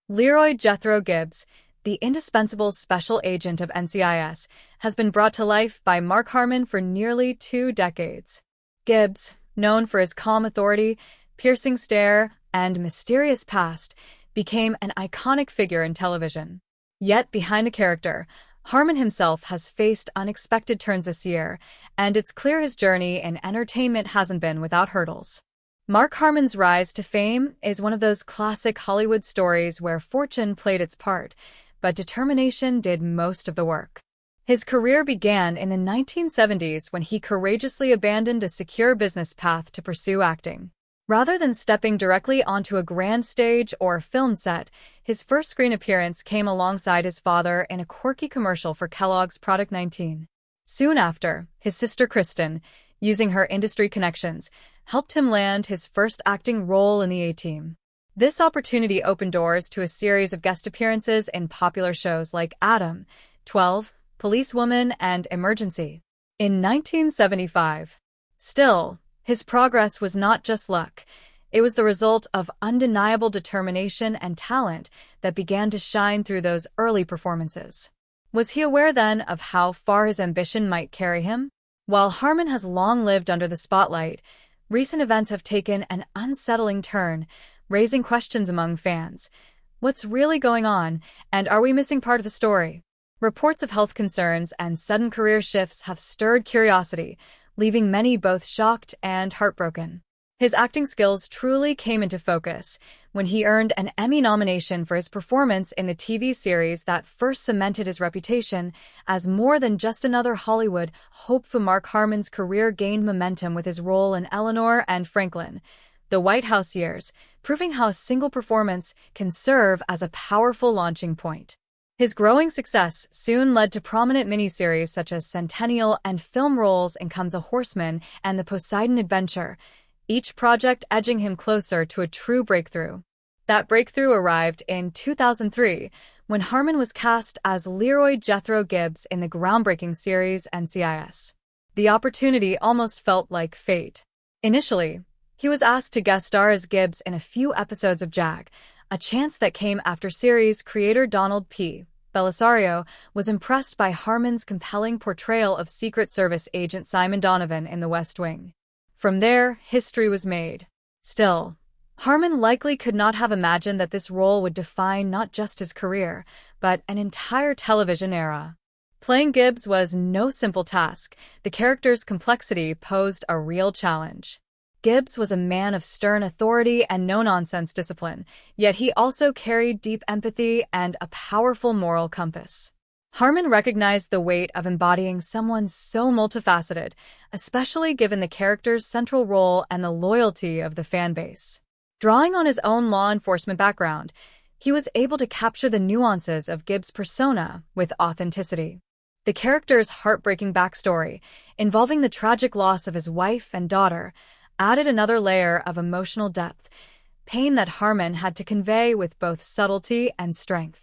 Leroy Jethro Gibbs, the indispensable special agent of NCIS, has been brought to life by Mark Harmon for nearly 2 decades. Gibbs, known for his calm authority, piercing stare, and mysterious past, became an iconic figure in television. Yet behind the character, Harmon himself has faced unexpected turns this year, and it's clear his journey in entertainment hasn't been without hurdles. Mark Harmon's rise to fame is one of those classic Hollywood stories where fortune played its part, but determination did most of the work. His career began in the 1970s when he courageously abandoned a secure business path to pursue acting. Rather than stepping directly onto a grand stage or film set, his first screen appearance came alongside his father in a quirky commercial for Kellogg's Product 19. Soon after, his sister Kristen, using her industry connections, helped him land his first acting role in the A-Team. This opportunity opened doors to a series of guest appearances in popular shows like Adam, 12, Policewoman, and Emergency. In 1975. Still, his progress was not just luck. It was the result of undeniable determination and talent that began to shine through those early performances. Was he aware then of how far his ambition might carry him? While Harmon has long lived under the spotlight, recent events have taken an unsettling turn, raising questions among fans. What's really going on, and are we missing part of the story? Reports of health concerns and sudden career shifts have stirred curiosity, leaving many both shocked and heartbroken. His acting skills truly came into focus when he earned an Emmy nomination for his performance in the TV series that first cemented his reputation as more than just another Hollywood hopeful. Mark Harmon's career gained momentum with his role in Eleanor and Franklin, The White House Years, proving how a single performance can serve as a powerful launching point. His growing success soon led to prominent miniseries such as Centennial and film roles in Comes a Horseman and The Poseidon Adventure, each project edging him closer to a true breakthrough. That breakthrough arrived in 2003 when Harmon was cast as Leroy Jethro Gibbs in the groundbreaking series NCIS. The opportunity almost felt like fate. Initially, he was asked to guest star as Gibbs in a few episodes of JAG, a chance that came after series creator Donald P. Bellisario was impressed by Harmon's compelling portrayal of Secret Service agent Simon Donovan in The West Wing. From there, history was made. Still, Harmon likely could not have imagined that this role would define not just his career, but an entire television era. Playing Gibbs was no simple task. The character's complexity posed a real challenge. Gibbs was a man of stern authority and no-nonsense discipline, yet he also carried deep empathy and a powerful moral compass. Harmon recognized the weight of embodying someone so multifaceted, especially given the character's central role and the loyalty of the fan base. Drawing on his own law enforcement background, he was able to capture the nuances of Gibbs' persona with authenticity. The character's heartbreaking backstory, involving the tragic loss of his wife and daughter, added another layer of emotional depth, pain that Harmon had to convey with both subtlety and strength.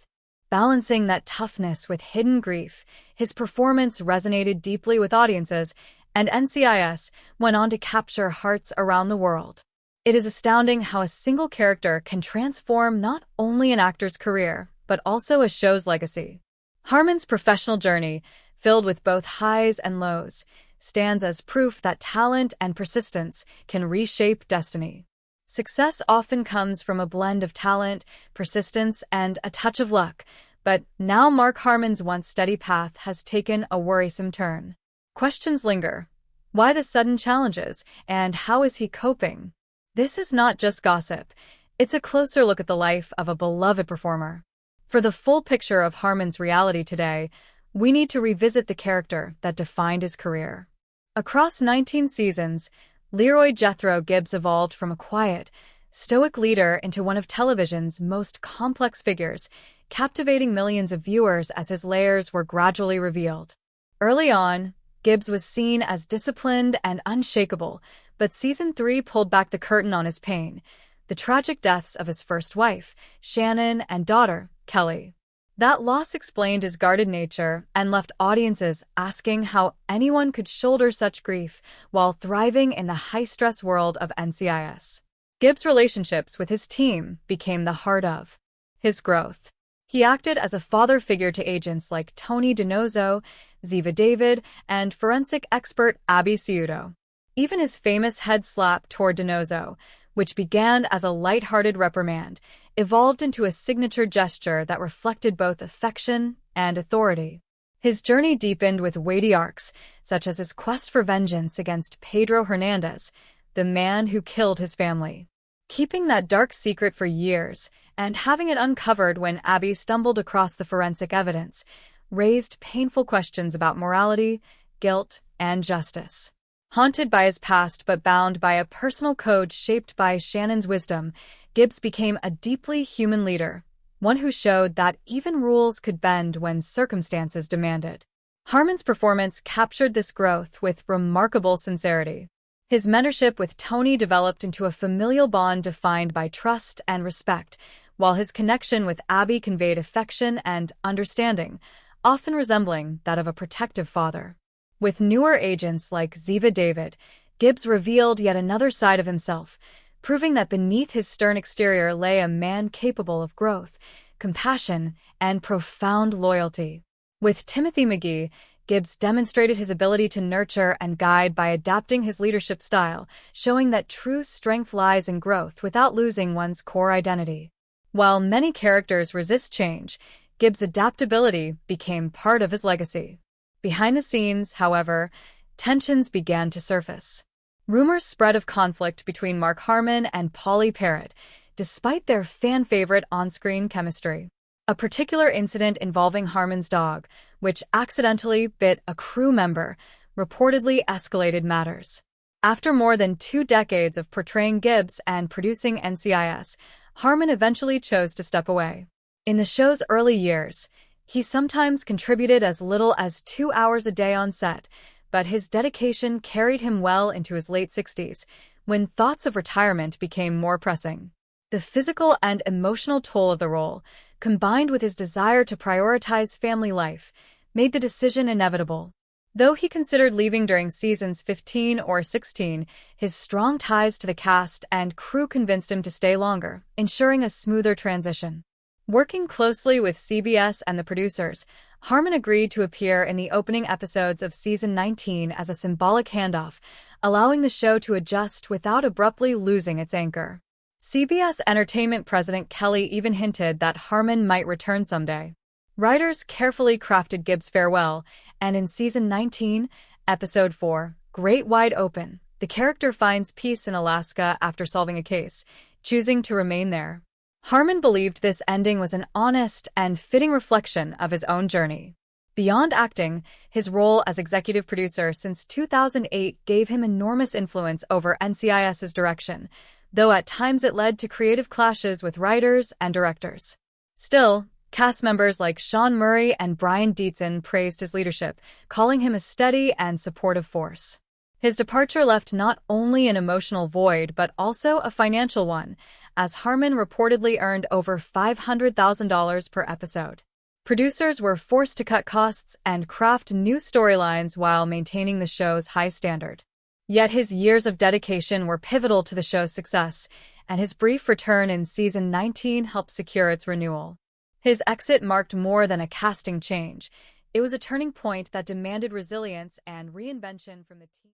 Balancing that toughness with hidden grief, his performance resonated deeply with audiences, and NCIS went on to capture hearts around the world. It is astounding how a single character can transform not only an actor's career, but also a show's legacy. Harmon's professional journey, filled with both highs and lows, stands as proof that talent and persistence can reshape destiny. Success often comes from a blend of talent, persistence, and a touch of luck, but now Mark Harmon's once steady path has taken a worrisome turn. Questions linger. Why the sudden challenges, and how is he coping? This is not just gossip. It's a closer look at the life of a beloved performer. For the full picture of Harmon's reality today, we need to revisit the character that defined his career. Across 19 seasons, Leroy Jethro Gibbs evolved from a quiet, stoic leader into one of television's most complex figures, captivating millions of viewers as his layers were gradually revealed. Early on, Gibbs was seen as disciplined and unshakable, but Season 3 pulled back the curtain on his pain, the tragic deaths of his first wife, Shannon, and daughter, Kelly. That loss explained his guarded nature and left audiences asking how anyone could shoulder such grief while thriving in the high-stress world of NCIS. Gibbs' relationships with his team became the heart of his growth. He acted as a father figure to agents like Tony DiNozzo, Ziva David, and forensic expert Abby Ciuto. Even his famous head slap toward DiNozzo, which began as a light-hearted reprimand, evolved into a signature gesture that reflected both affection and authority. His journey deepened with weighty arcs, such as his quest for vengeance against Pedro Hernandez, the man who killed his family. Keeping that dark secret for years and having it uncovered when Abby stumbled across the forensic evidence raised painful questions about morality, guilt, and justice. Haunted by his past but bound by a personal code shaped by Shannon's wisdom, Gibbs became a deeply human leader, one who showed that even rules could bend when circumstances demanded. Harmon's performance captured this growth with remarkable sincerity. His mentorship with Tony developed into a familial bond defined by trust and respect, while his connection with Abby conveyed affection and understanding, often resembling that of a protective father. With newer agents like Ziva David, Gibbs revealed yet another side of himself, proving that beneath his stern exterior lay a man capable of growth, compassion, and profound loyalty. With Timothy McGee, Gibbs demonstrated his ability to nurture and guide by adapting his leadership style, showing that true strength lies in growth without losing one's core identity. While many characters resist change, Gibbs' adaptability became part of his legacy. Behind the scenes, however, tensions began to surface. Rumors spread of conflict between Mark Harmon and Polly Parrott, despite their fan-favorite on-screen chemistry. A particular incident involving Harmon's dog, which accidentally bit a crew member, reportedly escalated matters. After more than 2 decades of portraying Gibbs and producing NCIS, Harmon eventually chose to step away. In the show's early years, he sometimes contributed as little as 2 hours a day on set, but his dedication carried him well into his late 60s, when thoughts of retirement became more pressing. The physical and emotional toll of the role, combined with his desire to prioritize family life, made the decision inevitable. Though he considered leaving during seasons 15 or 16, his strong ties to the cast and crew convinced him to stay longer, ensuring a smoother transition. Working closely with CBS and the producers, Harmon agreed to appear in the opening episodes of season 19 as a symbolic handoff, allowing the show to adjust without abruptly losing its anchor. CBS Entertainment president Kelly even hinted that Harmon might return someday. Writers carefully crafted Gibbs' farewell, and in season 19, episode 4, Great Wide Open, the character finds peace in Alaska after solving a case, choosing to remain there. Harmon believed this ending was an honest and fitting reflection of his own journey. Beyond acting, his role as executive producer since 2008 gave him enormous influence over NCIS's direction, though at times it led to creative clashes with writers and directors. Still, cast members like Sean Murray and Brian Dietzen praised his leadership, calling him a steady and supportive force. His departure left not only an emotional void but also a financial one, as Harmon reportedly earned over $500,000 per episode. Producers were forced to cut costs and craft new storylines while maintaining the show's high standard. Yet his years of dedication were pivotal to the show's success, and his brief return in season 19 helped secure its renewal. His exit marked more than a casting change. It was a turning point that demanded resilience and reinvention from the team.